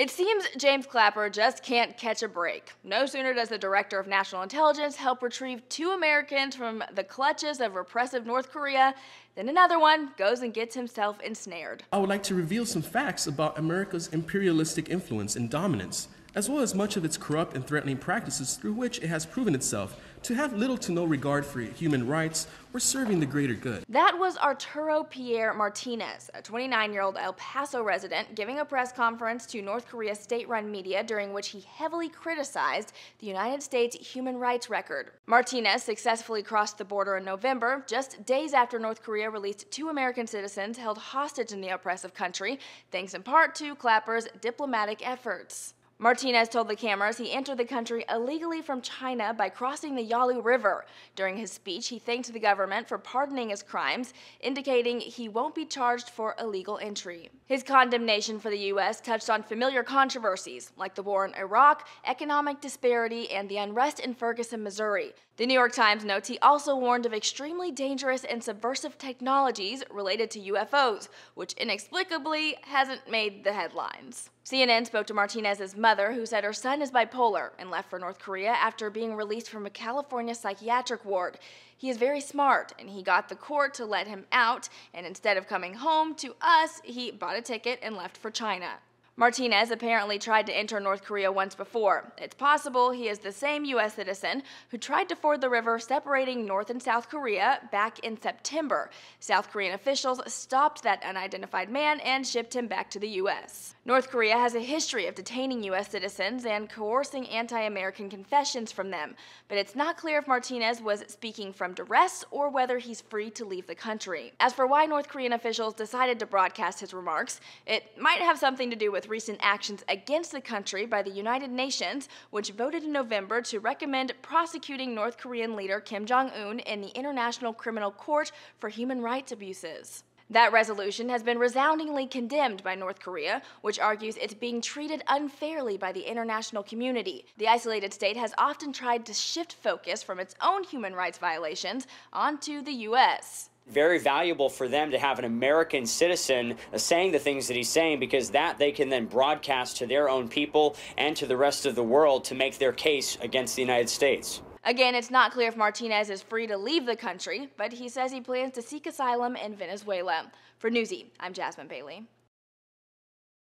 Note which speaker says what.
Speaker 1: It seems James Clapper just can't catch a break. No sooner does the Director of National Intelligence help retrieve 2 Americans from the clutches of repressive North Korea, then another one goes and gets himself ensnared.
Speaker 2: I would like to reveal some facts about America's imperialistic influence and dominance, as well as much of its corrupt and threatening practices through which it has proven itself to have little to no regard for human rights or serving the greater good.
Speaker 1: That was Arturo Pierre Martinez, a 29-year-old El Paso resident, giving a press conference to North Korea's state-run media during which he heavily criticized the United States human rights record. Martinez successfully crossed the border in November, just days after North Korea released 2 American citizens held hostage in the oppressive country, thanks in part to Clapper's diplomatic efforts. Martinez told the cameras he entered the country illegally from China by crossing the Yalu River. During his speech, he thanked the government for pardoning his crimes, indicating he won't be charged for illegal entry. His condemnation for the U.S. touched on familiar controversies, like the war in Iraq, economic disparity, and the unrest in Ferguson, Missouri. The New York Times notes he also warned of extremely dangerous and subversive technologies related to UFOs, which inexplicably hasn't made the headlines. CNN spoke to Martinez's mother, who said her son is bipolar and left for North Korea after being released from a California psychiatric ward. He is very smart, and he got the court to let him out, and instead of coming home to us, he bought a ticket and left for China. Martinez apparently tried to enter North Korea once before. It's possible he is the same U.S. citizen who tried to ford the river separating North and South Korea back in September. South Korean officials stopped that unidentified man and shipped him back to the U.S. North Korea has a history of detaining U.S. citizens and coercing anti-American confessions from them, but it's not clear if Martinez was speaking from duress or whether he's free to leave the country. As for why North Korean officials decided to broadcast his remarks, it might have something to do with recent actions against the country by the United Nations, which voted in November to recommend prosecuting North Korean leader Kim Jong-un in the International Criminal Court for human rights abuses. That resolution has been resoundingly condemned by North Korea, which argues it's being treated unfairly by the international community. The isolated state has often tried to shift focus from its own human rights violations onto the U.S.
Speaker 3: Very valuable for them to have an American citizen saying the things that he's saying, because that they can then broadcast to their own people and to the rest of the world to make their case against the United States.
Speaker 1: Again, it's not clear if Martinez is free to leave the country, but he says he plans to seek asylum in Venezuela. For Newsy, I'm Jasmine Bailey.